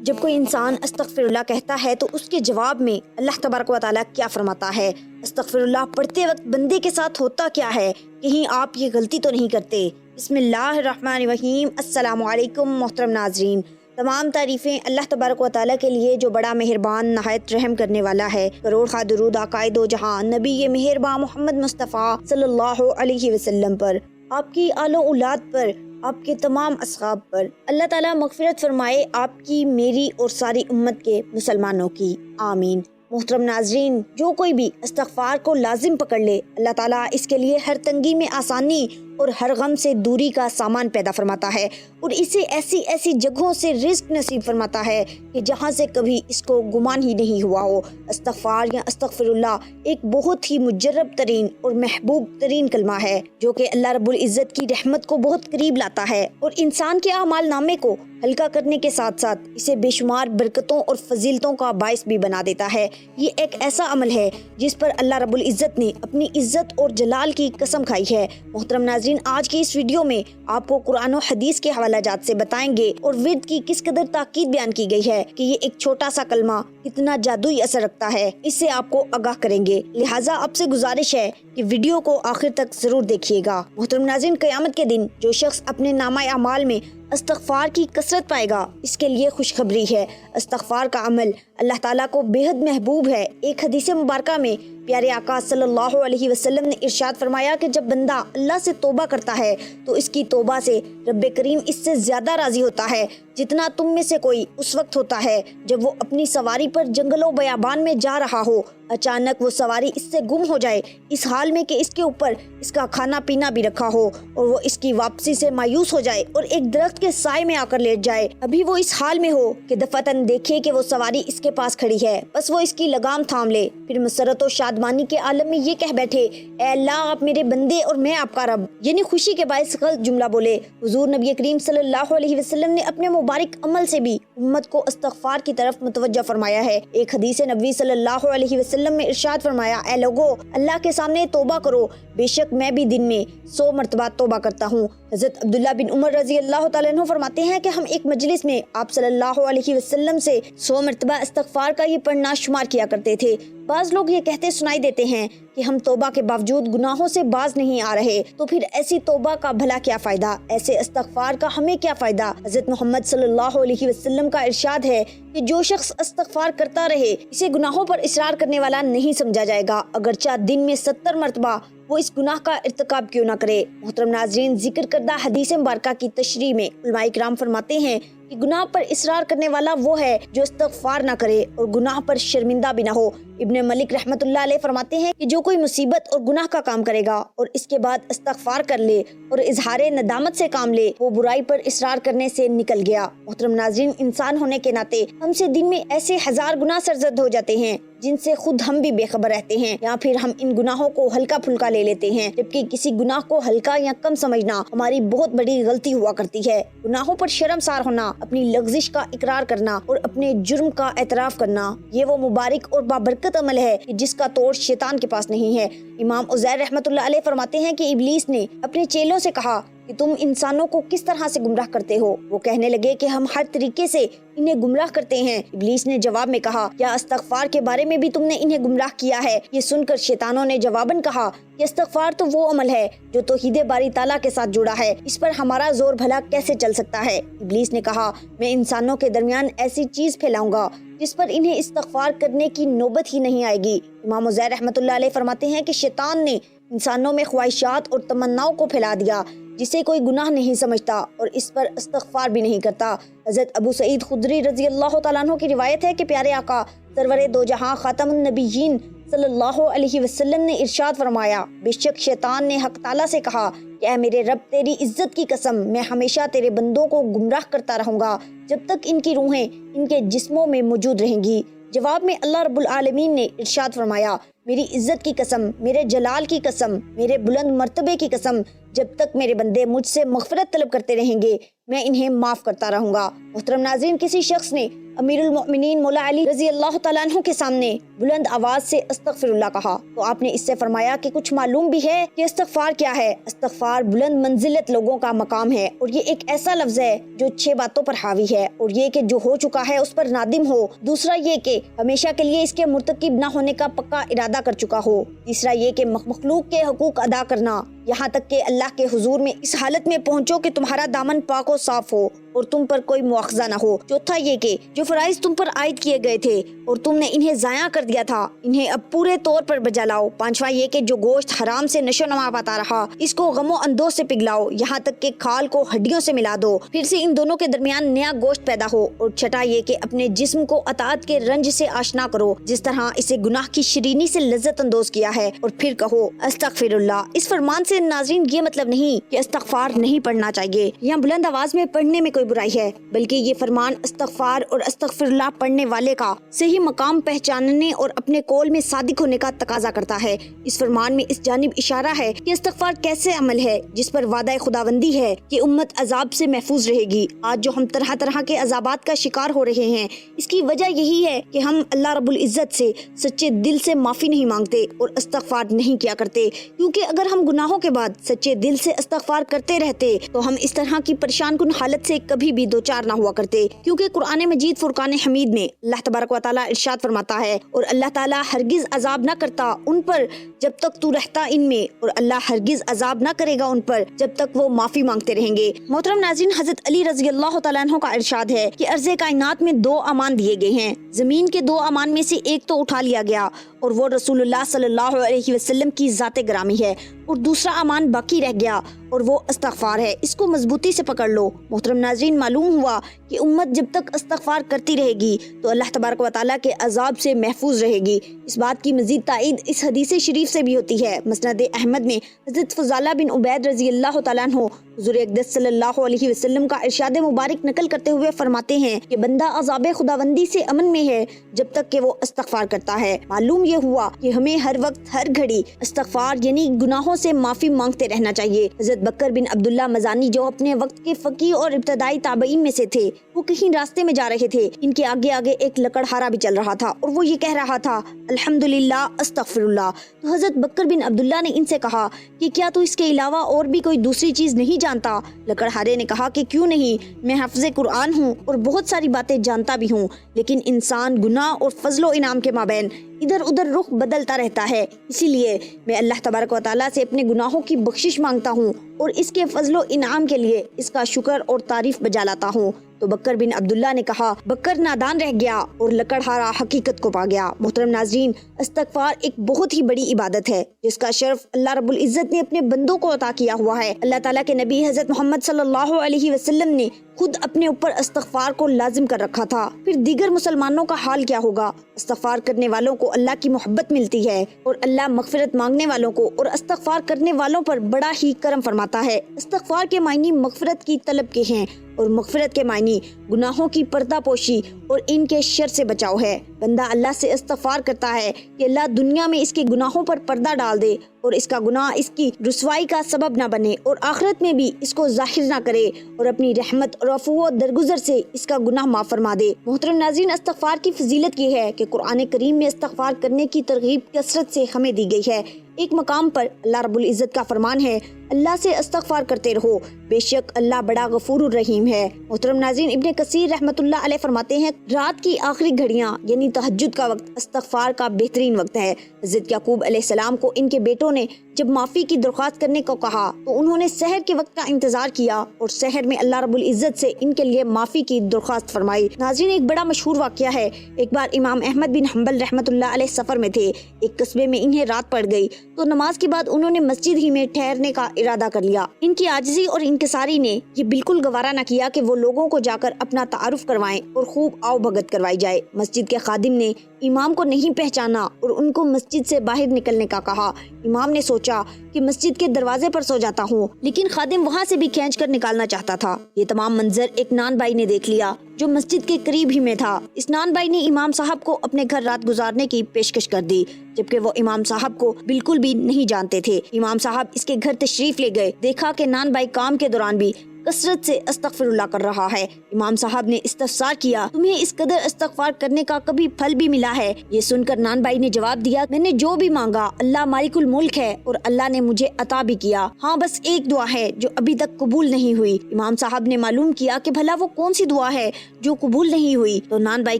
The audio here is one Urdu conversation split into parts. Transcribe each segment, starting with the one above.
جب کوئی انسان استغفر اللہ کہتا ہے تو اس کے جواب میں اللہ تبارک و تعالیٰ کیا فرماتا ہے؟ استغفر اللہ پڑھتے وقت بندے کے ساتھ ہوتا کیا ہے؟ کہیں آپ یہ غلطی تو نہیں کرتے؟ بسم اللہ الرحمن الرحیم۔ السلام علیکم محترم ناظرین، تمام تعریفیں اللہ تبارک و تعالیٰ کے لیے جو بڑا مہربان نہایت رحم کرنے والا ہے۔ کروڑ خواہ درود آقائے دو جہاں نبی مہربان محمد مصطفیٰ صلی اللہ علیہ وسلم پر، آپ کی آل و اولاد پر، آپ کے تمام اصحاب پر۔ اللہ تعالیٰ مغفرت فرمائے آپ کی، میری اور ساری امت کے مسلمانوں کی، آمین۔ محترم ناظرین، جو کوئی بھی استغفار کو لازم پکڑ لے، اللہ تعالیٰ اس کے لیے ہر تنگی میں آسانی اور ہر غم سے دوری کا سامان پیدا فرماتا ہے، اور اسے ایسی ایسی جگہوں سے رزق نصیب فرماتا ہے کہ جہاں سے کبھی اس کو گمان ہی نہیں ہوا ہو۔ استغفار یا استغفر اللہ ایک بہت ہی مجرب ترین اور محبوب ترین کلمہ ہے، جو کہ اللہ رب العزت کی رحمت کو بہت قریب لاتا ہے اور انسان کے اعمال نامے کو ہلکا کرنے کے ساتھ ساتھ اسے بے شمار برکتوں اور فضیلتوں کا باعث بھی بنا دیتا ہے۔ یہ ایک ایسا عمل ہے جس پر اللہ رب العزت نے اپنی عزت اور جلال کی قسم کھائی ہے۔ محترم ناظرین، آج کی اس ویڈیو میں آپ کو قرآن و حدیث کے حوالہ جات سے بتائیں گے اور ورد کی کس قدر تاکید بیان کی گئی ہے کہ یہ ایک چھوٹا سا کلمہ کتنا جادوئی اثر رکھتا ہے، اس سے آپ کو آگاہ کریں گے۔ لہٰذا آپ سے گزارش ہے کہ ویڈیو کو آخر تک ضرور دیکھیے گا۔ محترم ناظرین، قیامت کے دن جو شخص اپنے نامہ اعمال میں استغفار کی کثرت پائے گا، اس کے لیے خوشخبری ہے۔ استغفار کا عمل اللہ تعالیٰ کو بے حد محبوب ہے۔ ایک حدیث مبارکہ میں پیارے آقا صلی اللہ علیہ وسلم نے ارشاد فرمایا کہ جب بندہ اللہ سے توبہ کرتا ہے تو اس کی توبہ سے رب کریم اس سے زیادہ راضی ہوتا ہے جتنا تم میں سے کوئی اس وقت ہوتا ہے جب وہ اپنی سواری پر جنگل و بیابان میں جا رہا ہو، اچانک وہ سواری اس سے گم ہو جائے، اس حال میں کہ اس کے اوپر اس کا کھانا پینا بھی رکھا ہو، اور وہ اس کی واپسی سے مایوس ہو جائے اور ایک درخت کے سائے میں آ کر لیٹ جائے۔ ابھی وہ اس حال میں ہو کہ دفعتاً دیکھے کہ وہ سواری اس کے پاس کھڑی ہے، بس وہ اس کی لگام تھام لے، پھر مسرت و شادمانی کے عالم میں یہ کہہ بیٹھے، اے اللہ، آپ میرے بندے اور میں آپ کا رب، یعنی خوشی کے باعث غلط جملہ بولے۔ حضور نبی کریم صلی اللہ علیہ وسلم نے اپنے مبارک عمل سے بھی امت کو استغفار کی طرف متوجہ فرمایا ہے۔ ایک حدیث نبوی صلی اللہ علیہ وسلم میں ارشاد فرمایا، اے لوگو، اللہ کے سامنے توبہ کرو، بے شک میں بھی دن میں 100 مرتبہ توبہ کرتا ہوں۔ حضرت عبداللہ بن عمر رضی اللہ تعالیٰ عنہ فرماتے ہیں کہ ہم ایک مجلس میں آپ صلی اللہ علیہ وسلم سے 100 مرتبہ استغفار کا یہ پڑھنا شمار کیا کرتے تھے۔ بعض لوگ یہ کہتے سنائی دیتے ہیں کہ ہم توبہ کے باوجود گناہوں سے باز نہیں آ رہے، تو پھر ایسی توبہ کا بھلا کیا فائدہ، ایسے استغفار کا ہمیں کیا فائدہ؟ حضرت محمد صلی اللہ علیہ وسلم کا ارشاد ہے کہ جو شخص استغفار کرتا رہے اسے گناہوں پر اصرار کرنے والا نہیں سمجھا جائے گا، اگرچہ دن میں 70 مرتبہ وہ اس گناہ کا ارتکاب کیوں نہ کرے۔ محترم ناظرین، ذکر کردہ حدیث مبارکہ کی تشریح میں علماء کرام فرماتے ہیں کہ گناہ پر اصرار کرنے والا وہ ہے جو استغفار نہ کرے اور گناہ پر شرمندہ بھی نہ ہو۔ ابن ملک رحمۃ اللہ علیہ فرماتے ہیں کہ جو کوئی مصیبت اور گناہ کا کام کرے گا اور اس کے بعد استغفار کر لے اور اظہار ندامت سے کام لے، وہ برائی پر اصرار کرنے سے نکل گیا۔ محترم ناظرین، انسان ہونے کے ناطے ہم سے دن میں ایسے ہزار گناہ سرزد ہو جاتے ہیں جن سے خود ہم بھی بے خبر رہتے ہیں، یا پھر ہم ان گناہوں کو ہلکا پھلکا لے لیتے ہیں، جبکہ کسی گناہ کو ہلکا یا کم سمجھنا ہماری بہت بڑی غلطی ہوا کرتی ہے۔ گناہوں پر شرمسار ہونا، اپنی لغزش کا اقرار کرنا اور اپنے جرم کا اعتراف کرنا، یہ وہ مبارک اور بابرکت عمل ہے جس کا توڑ شیطان کے پاس نہیں ہے۔ امام عزیر رحمۃ اللہ علیہ فرماتے ہیں کہ ابلیس نے اپنے چیلوں سے کہا کہ تم انسانوں کو کس طرح سے گمراہ کرتے ہو؟ وہ کہنے لگے کہ ہم ہر طریقے سے انہیں گمراہ کرتے ہیں۔ ابلیس نے جواب میں کہا، کیا استغفار کے بارے میں بھی تم نے انہیں گمراہ کیا ہے؟ یہ سن کر شیطانوں نے جواباً کہا کہ استغفار تو وہ عمل ہے جو توحید باری تعالیٰ کے ساتھ جڑا ہے، اس پر ہمارا زور بھلا کیسے چل سکتا ہے؟ ابلیس نے کہا، میں انسانوں کے درمیان ایسی چیز پھیلاؤں گا جس پر انہیں استغفار کرنے کی نوبت ہی نہیں آئے گی۔ امام عزیر رحمۃ اللہ علیہ فرماتے ہیں کہ شیطان نے انسانوں میں خواہشات اور تمناؤں کو پھیلا دیا جسے کوئی گناہ نہیں سمجھتا اور اس پر استغفار بھی نہیں کرتا۔ حضرت ابو سعید خدری رضی اللہ تعالیٰ عنہ کی روایت ہے کہ پیارے آقا سرور دو جہاں خاتم النبیین صلی اللہ علیہ وسلم نے ارشاد فرمایا، بے شک شیطان نے حق تعالیٰ سے کہا کہ اے میرے رب، تیری عزت کی قسم، میں ہمیشہ تیرے بندوں کو گمراہ کرتا رہوں گا جب تک ان کی روحیں ان کے جسموں میں موجود رہیں گی۔ جواب میں اللہ رب العالمین نے ارشاد فرمایا، میری عزت کی قسم، میرے جلال کی قسم، میرے بلند مرتبے کی قسم، جب تک میرے بندے مجھ سے مغفرت طلب کرتے رہیں گے میں انہیں معاف کرتا رہوں گا۔ محترم ناظرین، کسی شخص نے امیر المؤمنین مولا علی رضی اللہ تعالیٰ عنہ کے سامنے بلند آواز سے استغفر اللہ کہا تو آپ نے اس سے فرمایا کہ کچھ معلوم بھی ہے کہ استغفار کیا ہے؟ استغفار بلند منزلت لوگوں کا مقام ہے اور یہ ایک ایسا لفظ ہے جو 6 باتوں پر حاوی ہے، اور یہ کہ جو ہو چکا ہے اس پر نادم ہو، دوسرا یہ کہ ہمیشہ کے لیے اس کے مرتکب نہ ہونے کا پکا ارادہ کر چکا ہو، تیسرا یہ کہ مخلوق کے حقوق ادا کرنا یہاں تک کہ اللہ کے حضور میں اس حالت میں پہنچو کہ تمہارا دامن پاک و صاف ہو اور تم پر کوئی مواخذہ نہ ہو، چوتھا یہ کہ جو فرائض تم پر عائد کیے گئے تھے اور تم نے انہیں ضائع کر دیا تھا انہیں اب پورے طور پر بجا لاؤ، پانچواں یہ کہ جو گوشت حرام سے نشو نما پاتا رہا اس کو غم و اندوز سے پگھلاؤ یہاں تک کہ کھال کو ہڈیوں سے ملا دو، پھر سے ان دونوں کے درمیان نیا گوشت پیدا ہو، اور چھٹا یہ کہ اپنے جسم کو اطاعت کے رنج سے آشنا کرو جس طرح اسے گناہ کی شرینی سے لذت اندوز کیا ہے، اور پھر کہو استغفر اللہ۔ اس فرمان سے ناظرین یہ مطلب نہیں کہ استغفار نہیں پڑھنا چاہیے یا بلند آواز میں پڑھنے میں کوئی برائی ہے، بلکہ یہ فرمان استغفار اور استغفر اللہ پڑھنے والے کا صحیح مقام پہچاننے اور اپنے قول میں صادق ہونے کا تقاضا کرتا ہے۔ اس فرمان میں اس جانب اشارہ ہے کہ استغفار کیسے عمل ہے جس پر وعدہ خداوندی ہے کہ امت عذاب سے محفوظ رہے گی۔ آج جو ہم طرح طرح کے عذابات کا شکار ہو رہے ہیں اس کی وجہ یہی ہے کہ ہم اللہ رب العزت سے سچے دل سے معافی نہیں مانگتے اور استغفار نہیں کیا کرتے، کیونکہ اگر ہم گناہوں کے بعد سچے دل سے استغفار کرتے رہتے تو ہم اس طرح کی پریشان کن حالت سے کبھی بھی دوچار نہ ہوا کرتے، کیونکہ قرآن مجید فرقان حمید میں اللہ تبارک و تعالیٰ ارشاد فرماتا ہے اور اللہ تعالیٰ ہرگز عذاب نہ کرتا ان پر جب تک تو رہتا ان میں، اور اللہ ہرگز عذاب نہ کرے گا ان پر جب تک وہ معافی مانگتے رہیں گے۔ محترم ناظرین، حضرت علی رضی اللہ تعالیٰ عنہ کا ارشاد ہے کہ عرض کائنات میں 2 امان دیے گئے ہیں، زمین کے 2 امان میں سے ایک تو اٹھا لیا گیا اور وہ رسول اللہ صلی اللہ علیہ وسلم کی ذات گرامی ہے، اور دوسرا امان باقی رہ گیا اور وہ استغفار ہے، اس کو مضبوطی سے پکڑ لو۔ محترم ناظرین، معلوم ہوا کہ امت جب تک استغفار کرتی رہے گی تو اللہ تبارک و تعالیٰ کے عذاب سے محفوظ رہے گی۔ اس بات کی مزید تائید اس حدیث شریف سے بھی ہوتی ہے۔ مسند احمد میں حضرت فضالہ بن عبید رضی اللہ تعالیٰ عنہ حضور اقدس صلی اللہ علیہ وسلم کا ارشاد مبارک نقل کرتے ہوئے فرماتے ہیں کہ بندہ عذاب خداوندی سے امن میں ہے جب تک کہ وہ استغفار کرتا ہے۔ معلوم یہ ہوا کہ ہمیں ہر وقت ہر گھڑی استغفار یعنی گناہوں سے معافی مانگتے رہنا چاہیے۔ حضرت بکر بن عبداللہ مزانی جو اپنے وقت کے فقیہ اور ابتدائی تابعین میں سے تھے، وہ کہیں راستے میں جا رہے تھے، ان کے آگے آگے ایک لکڑہارا بھی چل رہا تھا اور وہ یہ کہہ رہا تھا الحمدللہ استغفر اللہ۔ تو حضرت بکر بن عبداللہ نے ان سے کہا کہ کیا تو اس کے علاوہ اور بھی کوئی دوسری چیز نہیں جانتا؟ لکڑہارے نے کہا کہ کیوں نہیں، میں حافظ قرآن ہوں اور بہت ساری باتیں جانتا بھی ہوں، لیکن انسان گناہ اور فضل و انعام کے مابین ادھر ادھر رخ بدلتا رہتا ہے، اسی لیے میں اللہ تبارک و تعالیٰ سے اپنے گناہوں کی بخشش مانگتا ہوں اور اس کے فضل و انعام کے لیے اس کا شکر اور تعریف بجا لاتا ہوں۔ تو بکر بن عبداللہ نے کہا بکر نادان رہ گیا اور لکڑہارا حقیقت کو پا گیا۔ محترم ناظرین، استغفار ایک بہت ہی بڑی عبادت ہے جس کا شرف اللہ رب العزت نے اپنے بندوں کو عطا کیا ہوا ہے۔ اللہ تعالیٰ کے نبی حضرت محمد صلی اللہ علیہ وسلم نے خود اپنے اوپر استغفار کو لازم کر رکھا تھا، پھر دیگر مسلمانوں کا حال کیا ہوگا؟ استغفار کرنے والوں کو اللہ کی محبت ملتی ہے اور اللہ مغفرت مانگنے والوں کو اور استغفار کرنے والوں پر بڑا ہی کرم فرماتا ہے۔ استغفار کے معنی مغفرت کی طلب کے ہیں اور مغفرت کے معنی گناہوں کی پردہ پوشی اور ان کے شر سے بچاؤ ہے۔ بندہ اللہ سے استغفار کرتا ہے کہ اللہ دنیا میں اس کے گناہوں پر پردہ ڈال دے اور اس کا گناہ اس کی رسوائی کا سبب نہ بنے، اور آخرت میں بھی اس کو ظاہر نہ کرے اور اپنی رحمت اور عفو و درگزر سے اس کا گناہ معاف فرما دے۔ محترم ناظرین، استغفار کی فضیلت یہ ہے کہ قرآن کریم میں استغفار کرنے کی ترغیب کثرت سے ہمیں دی گئی ہے۔ ایک مقام پر اللہ رب العزت کا فرمان ہے اللہ سے استغفار کرتے رہو، بے شک اللہ بڑا غفور الرحیم ہے۔ محترم ناظرین، ابن کثیر رحمۃ اللہ علیہ فرماتے ہیں رات کی آخری گھڑیاں یعنی تہجد کا وقت استغفار کا بہترین وقت ہے۔ حضرت یعقوب علیہ السلام کو ان کے بیٹوں نے جب معافی کی درخواست کرنے کو کہا تو انہوں نے سحر کے وقت کا انتظار کیا اور سحر میں اللہ رب العزت سے ان کے لیے معافی کی درخواست فرمائی۔ ناظرین، ایک بڑا مشہور واقعہ ہے، ایک بار امام احمد بن حنبل رحمۃ اللہ علیہ سفر میں تھے، ایک قصبے میں انہیں رات پڑ گئی تو نماز کے بعد انہوں نے مسجد ہی میں ٹھہرنے کا ارادہ کر لیا۔ ان کی عاجزی اور انکساری نے یہ بالکل گوارا نہ کیا کہ وہ لوگوں کو جا کر اپنا تعارف کروائیں اور خوب آؤ بھگت کروائی جائے۔ مسجد کے خادم نے امام کو نہیں پہچانا اور ان کو مسجد سے باہر نکلنے کا کہا۔ امام امام نے سوچا کہ مسجد کے دروازے پر سو جاتا ہوں، لیکن خادم وہاں سے بھی کھینچ کر نکالنا چاہتا تھا۔ یہ تمام منظر ایک نان بھائی نے دیکھ لیا جو مسجد کے قریب ہی میں تھا۔ اس نان بھائی نے امام صاحب کو اپنے گھر رات گزارنے کی پیشکش کر دی، جبکہ وہ امام صاحب کو بالکل بھی نہیں جانتے تھے۔ امام صاحب اس کے گھر تشریف لے گئے، دیکھا کہ نان بھائی کام کے دوران بھی کثرت سے استغفر اللہ کر رہا ہے۔ امام صاحب نے استفسار کیا، تمہیں اس قدر استغفار کرنے کا کبھی پھل بھی ملا ہے؟ یہ سن کر نان بھائی نے جواب دیا، میں نے جو بھی مانگا اللہ مالک الملک ہے اور اللہ نے مجھے عطا بھی کیا، ہاں بس ایک دعا ہے جو ابھی تک قبول نہیں ہوئی۔ امام صاحب نے معلوم کیا کہ بھلا وہ کون سی دعا ہے جو قبول نہیں ہوئی؟ تو نان بھائی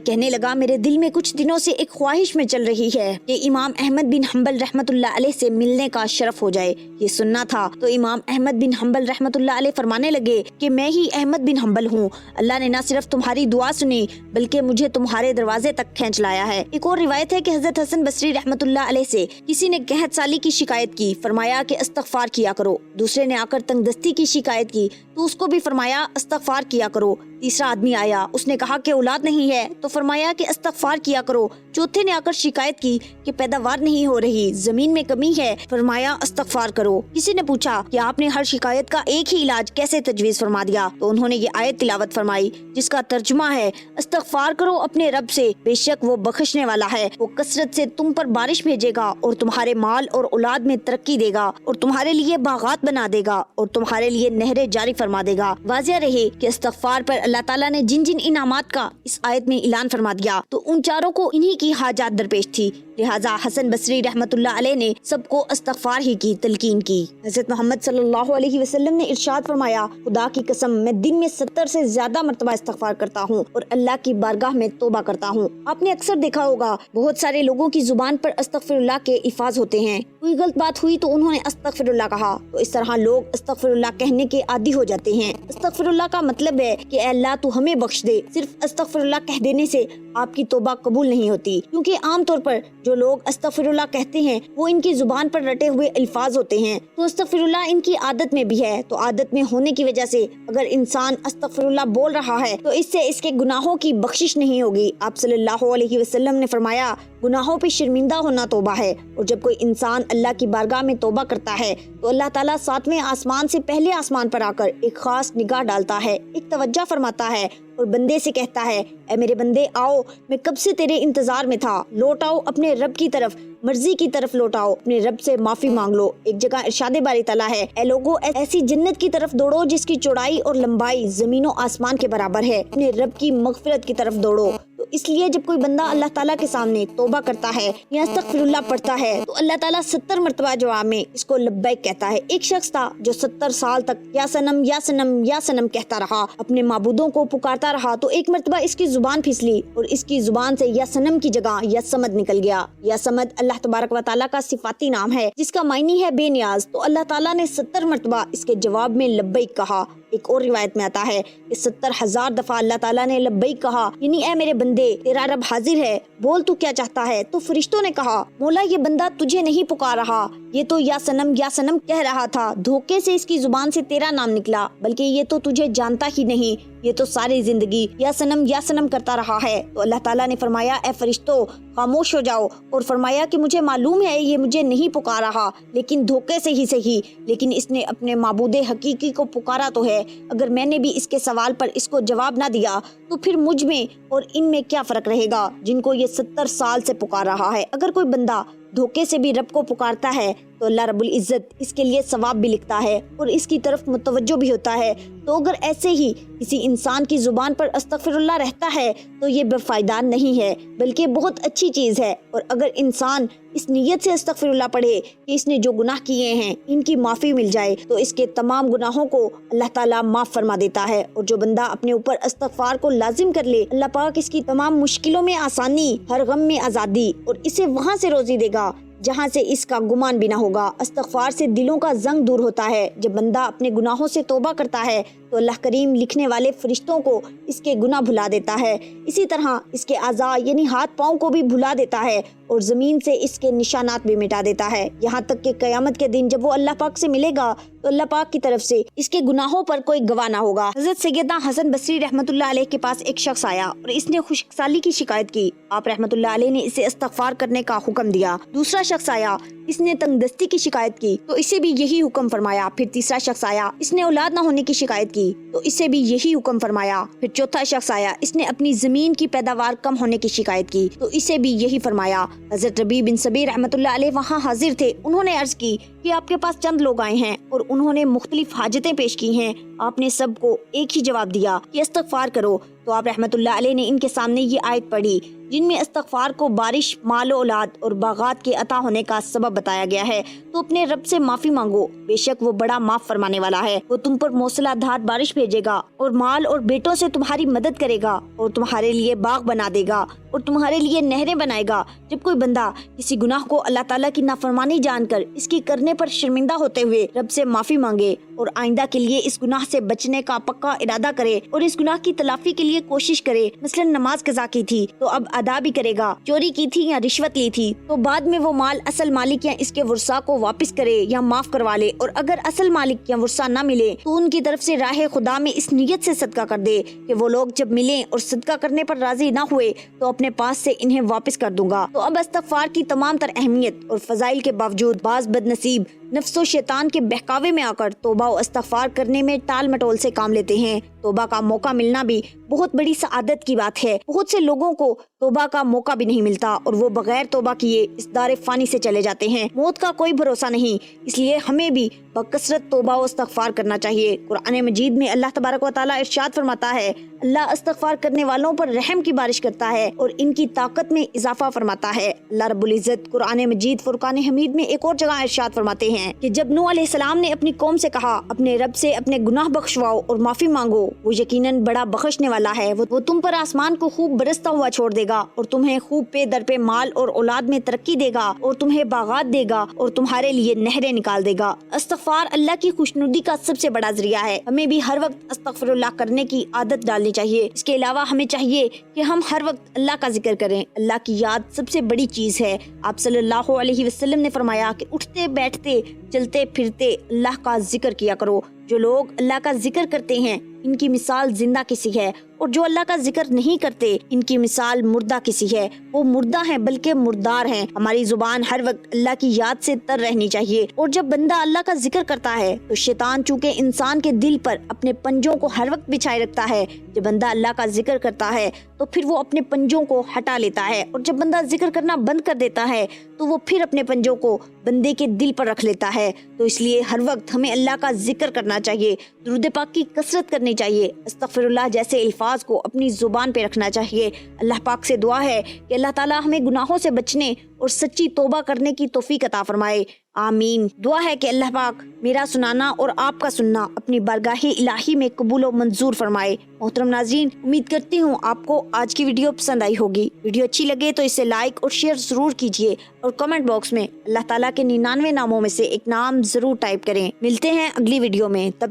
کہنے لگا، میرے دل میں کچھ دنوں سے ایک خواہش میں چل رہی ہے کہ امام احمد بن حنبل رحمت اللہ علیہ سے ملنے کا شرف ہو جائے۔ یہ سننا تھا تو امام احمد بن حنبل رحمت اللہ علیہ فرمانے لگے کہ میں ہی احمد بن حنبل ہوں، اللہ نے نہ صرف تمہاری دعا سنی بلکہ مجھے تمہارے دروازے تک کھینچ لایا ہے۔ ایک اور روایت ہے کہ حضرت حسن بصری رحمت اللہ علیہ سے کسی نے قحط سالی کی شکایت کی، فرمایا کہ استغفار کیا کرو۔ دوسرے نے آ کر تنگ دستی کی شکایت کی تو اس کو بھی فرمایا استغفار کیا کرو۔ تیسرا آدمی آیا، اس نے کہا کہ اولاد نہیں ہے تو فرمایا کہ استغفار کیا کرو۔ چوتھے نے آ کر شکایت کی کہ پیداوار نہیں ہو رہی، زمین میں کمی ہے، فرمایا استغفار کرو۔ کسی نے پوچھا کہ آپ نے ہر شکایت کا ایک ہی علاج کیسے تجویز فرما دیا؟ تو انہوں نے یہ آیت تلاوت فرمائی جس کا ترجمہ ہے، استغفار کرو اپنے رب سے، بے شک وہ بخشنے والا ہے، وہ کثرت سے تم پر بارش بھیجے گا اور تمہارے مال اور اولاد میں ترقی دے گا اور تمہارے لیے باغات بنا دے گا اور تمہارے لیے نہریں جاری فرما دے گا۔ واضح رہے کہ استغفار پر اللہ تعالیٰ نے جن جن انعامات کا اس آیت میں اعلان فرما دیا تو ان چاروں کو انہی کی حاجات درپیش تھی، لہٰذا حسن بصری رحمت اللہ علیہ نے سب کو استغفار ہی کی تلقین کی۔ حضرت محمد صلی اللہ علیہ وسلم نے ارشاد فرمایا، خدا کی قسم میں دن میں 70 سے زیادہ مرتبہ استغفار کرتا ہوں اور اللہ کی بارگاہ میں توبہ کرتا ہوں۔ آپ نے اکثر دیکھا ہوگا بہت سارے لوگوں کی زبان پر استغفر اللہ کے الفاظ ہوتے ہیں، کوئی غلط بات ہوئی تو انہوں نے استغفر اللہ کہا، تو اس طرح لوگ استغفر اللہ کہنے کے عادی ہو جاتے ہیں۔ استغفر اللہ کا مطلب ہے کہ اے اللہ تو ہمیں بخش دے۔ صرف استغفر اللہ کہہ دینے سے آپ کی توبہ قبول نہیں ہوتی، کیونکہ عام طور پر جو لوگ استغفر اللہ کہتے ہیں وہ ان کی زبان پر رٹے ہوئے الفاظ ہوتے ہیں، تو استغفر اللہ ان کی عادت میں بھی ہے، تو عادت میں ہونے کی وجہ سے اگر انسان استغفر اللہ بول رہا ہے تو اس سے اس کے گناہوں کی بخشش نہیں ہوگی۔ آپ صلی اللہ علیہ وسلم نے فرمایا، گناہوں پہ شرمندہ ہونا توبہ ہے، اور جب کوئی انسان اللہ کی بارگاہ میں توبہ کرتا ہے تو اللہ تعالیٰ 7ویں آسمان سے پہلے آسمان پر آ کر ایک خاص نگاہ ڈالتا ہے، ایک توجہ فرماتا ہے اور بندے سے کہتا ہے، اے میرے بندے آؤ، میں کب سے تیرے انتظار میں تھا، لوٹ آؤ اپنے رب کی طرف، مرضی کی طرف لوٹ آؤ، اپنے رب سے معافی مانگ لو۔ ایک جگہ ارشاد باری تعالیٰ ہے، اے لوگو ایسی جنت کی طرف دوڑو جس کی چوڑائی اور لمبائی زمین و آسمان کے برابر ہے، اپنے رب کی مغفرت کی طرف دوڑو۔ تو اس لیے جب کوئی بندہ اللہ تعالیٰ کے سامنے توبہ کرتا ہے یا استغفر اللہ پڑھتا ہے تو اللہ تعالیٰ 70 مرتبہ جواب میں اس کو لبیک کہتا ہے۔ ایک شخص تھا جو 70 سال تک یا سنم یا سنم یا سنم کہتا رہا، اپنے معبودوں کو پکارتا رہا، تو ایک مرتبہ اس کی زبان پھسلی اور اس کی زبان سے یا سنم کی جگہ یا سمد نکل گیا۔ یا سمد اللہ تبارک و تعالیٰ کا صفاتی نام ہے جس کا معنی ہے بے نیاز، تو اللہ تعالیٰ نے 70 مرتبہ اس کے جواب میں لبیک کہا۔ ایک اور روایت میں آتا ہے کہ 70,000 دفعہ اللہ تعالیٰ نے لبیک کہا، یعنی اے میرے بندے تیرا رب حاضر ہے، بول تو کیا چاہتا ہے؟ تو فرشتوں نے کہا، مولا یہ بندہ تجھے نہیں پکار رہا، یہ تو یا سنم کہہ رہا تھا، دھوکے سے اس کی زبان سے تیرا نام نکلا، بلکہ یہ تو تجھے جانتا ہی نہیں، یہ تو ساری زندگی یا سنم کرتا رہا ہے۔ تو اللہ تعالیٰ نے فرمایا، اے فرشتوں خاموش ہو جاؤ، اور فرمایا کہ مجھے معلوم ہے یہ مجھے نہیں پکار رہا، لیکن دھوکے سے ہی صحیح، لیکن اس نے اپنے معبود حقیقی کو پکارا تو ہے، اگر میں نے بھی اس کے سوال پر اس کو جواب نہ دیا تو پھر مجھ میں اور ان میں کیا فرق رہے گا جن کو یہ 70 سال سے پکار رہا ہے۔ اگر کوئی بندہ دھوکے سے بھی رب کو پکارتا ہے تو اللہ رب العزت اس کے لیے ثواب بھی لکھتا ہے اور اس کی طرف متوجہ بھی ہوتا ہے۔ تو اگر ایسے ہی کسی انسان کی زبان پر استغفر اللہ رہتا ہے تو یہ بے فائدہ نہیں ہے بلکہ بہت اچھی چیز ہے، اور اگر انسان اس نیت سے استغفر اللہ پڑھے کہ اس نے جو گناہ کیے ہیں ان کی معافی مل جائے تو اس کے تمام گناہوں کو اللہ تعالیٰ معاف فرما دیتا ہے۔ اور جو بندہ اپنے اوپر استغفار کو لازم کر لے، اللہ پاک اس کی تمام مشکلوں میں آسانی، ہر غم میں آزادی، اور اسے وہاں سے روزی دے گا جہاں سے اس کا گمان بھی نہ ہوگا۔ استغفار سے دلوں کا زنگ دور ہوتا ہے۔ جب بندہ اپنے گناہوں سے توبہ کرتا ہے تو اللہ کریم لکھنے والے فرشتوں کو اس کے گناہ بھلا دیتا ہے، اسی طرح اس کے اعضاء یعنی ہاتھ پاؤں کو بھی بھلا دیتا ہے اور زمین سے اس کے نشانات بھی مٹا دیتا ہے، یہاں تک کہ قیامت کے دن جب وہ اللہ پاک سے ملے گا تو اللہ پاک کی طرف سے اس کے گناہوں پر کوئی گواہ نہ ہوگا۔ حضرت سیدنا حسن بصری رحمۃ اللہ علیہ کے پاس ایک شخص آیا اور اس نے خشک سالی کی شکایت کی، آپ رحمۃ اللہ علیہ نے اسے استغفار کرنے کا حکم دیا۔ دوسرا شخص آیا، اس نے تنگ دستی کی شکایت کی تو اسے بھی یہی حکم فرمایا۔ پھر تیسرا شخص آیا، اس نے اولاد نہ ہونے کی شکایت کی تو اسے بھی یہی حکم فرمایا۔ پھر چوتھا شخص آیا، اس نے اپنی زمین کی پیداوار کم ہونے کی شکایت کی تو اسے بھی یہی فرمایا۔ حضرت ربیع بن صبیر رحمۃ اللہ علیہ وہاں حاضر تھے، انہوں نے عرض کی کہ آپ کے پاس چند لوگ آئے ہیں اور انہوں نے مختلف حاجتیں پیش کی ہیں، آپ نے سب کو ایک ہی جواب دیا کہ استغفار کرو، تو آپ رحمۃ اللہ علیہ نے ان کے سامنے یہ آیت پڑھی جن میں استغفار کو بارش، مال و اولاد اور باغات کے عطا ہونے کا سبب بتایا گیا ہے، تو اپنے رب سے معافی مانگو، بے شک وہ بڑا معاف فرمانے والا ہے، وہ تم پر موسلا دھار بارش بھیجے گا اور مال اور بیٹوں سے تمہاری مدد کرے گا اور تمہارے لیے باغ بنا دے گا اور تمہارے لیے نہریں بنائے گا۔ جب کوئی بندہ کسی گناہ کو اللہ تعالیٰ کی نافرمانی جان کر اس کی کرنے پر شرمندہ ہوتے ہوئے رب سے معافی مانگے اور آئندہ کے لیے اس گناہ سے بچنے کا پکا ارادہ کرے اور اس گناہ کی تلافی کے لیے کوشش کرے، مثلا نماز قضا کی تھی تو اب ادا بھی کرے گا، چوری کی تھی یا رشوت لی تھی تو بعد میں وہ مال اصل مالک یا اس کے ورثاء کو واپس کرے یا معاف کروا لے، اور اگر اصل مالک یا ورثاء نہ ملے تو ان کی طرف سے راہ خدا میں اس نیت سے صدقہ کر دے کہ وہ لوگ جب ملیں اور صدقہ کرنے پر راضی نہ ہوئے تو اپنے پاس سے انہیں واپس کر دوں گا۔ تو اب استغفار کی تمام تر اہمیت اور فضائل کے باوجود بعض بد نصیب نفس و شیطان کے بہکاوے میں آ کر توبہ و استغفار کرنے میں ٹال مٹول سے کام لیتے ہیں۔ توبہ کا موقع ملنا بھی بہت بڑی سعادت کی بات ہے، بہت سے لوگوں کو توبہ کا موقع بھی نہیں ملتا اور وہ بغیر توبہ کیے اس دار فانی سے چلے جاتے ہیں۔ موت کا کوئی بھروسہ نہیں، اس لیے ہمیں بھی بکثرت توبہ و استغفار کرنا چاہیے۔ قرآن مجید میں اللہ تبارک و تعالیٰ ارشاد فرماتا ہے، اللہ استغفار کرنے والوں پر رحم کی بارش کرتا ہے اور ان کی طاقت میں اضافہ فرماتا ہے۔ اللہ رب العزت قرآن مجید فرقان حمید میں ایک اور جگہ ارشاد فرماتے ہیں کہ جب نوح علیہ السلام نے اپنی قوم سے کہا اپنے رب سے اپنے گناہ بخشواؤ اور معافی مانگو، وہ یقیناً بڑا بخشنے والا ہے، وہ تم پر آسمان کو خوب برستا ہوا چھوڑ دے گا اور تمہیں خوب پے در پہ مال اور اولاد میں ترقی دے گا اور تمہیں باغات دے گا اور تمہارے لیے نہریں نکال دے گا۔ استغفار اللہ کی خوشنودی کا سب سے بڑا ذریعہ ہے، ہمیں بھی ہر وقت استغفر اللہ کرنے کی عادت ڈالنی چاہیے۔ اس کے علاوہ ہمیں چاہیے کہ ہم ہر وقت اللہ کا ذکر کریں، اللہ کی یاد سب سے بڑی چیز ہے۔ آپ صلی اللہ علیہ وسلم نے فرمایا کہ اٹھتے بیٹھتے چلتے پھرتے اللہ کا ذکر کیا کرو، جو لوگ اللہ کا ذکر کرتے ہیں ان کی مثال زندہ کسی ہے اور جو اللہ کا ذکر نہیں کرتے ان کی مثال مردہ کسی ہے، وہ مردہ ہیں بلکہ مردار ہیں۔ ہماری زبان ہر وقت اللہ کی یاد سے تر رہنی چاہیے، اور جب بندہ اللہ کا ذکر کرتا ہے تو شیطان چونکہ انسان کے دل پر اپنے پنجوں کو ہر وقت بچھائے رکھتا ہے، جب بندہ اللہ کا ذکر کرتا ہے تو پھر وہ اپنے پنجوں کو ہٹا لیتا ہے، اور جب بندہ ذکر کرنا بند کر دیتا ہے تو وہ پھر اپنے پنجوں کو بندے کے دل پر رکھ لیتا ہے۔ تو اس لیے ہر وقت ہمیں اللہ کا ذکر کرنا چاہیے، درود پاک کی کثرت کرنی چاہیے، استغفر اللہ جیسے الفاظ کو اپنی زبان پہ رکھنا چاہیے۔ اللہ پاک سے دعا ہے کہ اللہ تعالیٰ ہمیں گناہوں سے بچنے اور سچی توبہ کرنے کی توفیق عطا فرمائے، آمین۔ دعا ہے کہ اللہ پاک میرا سنانا اور آپ کا سننا اپنی بارگاہ الہی میں قبول و منظور فرمائے۔ محترم ناظرین، امید کرتی ہوں آپ کو آج کی ویڈیو پسند آئی ہوگی۔ ویڈیو اچھی لگے تو اسے لائک اور شیئر ضرور کیجیے اور کمنٹ باکس میں اللہ تعالیٰ کے 99 ناموں میں سے ایک نام ضرور ٹائپ کریں۔ ملتے ہیں اگلی ویڈیو میں، تب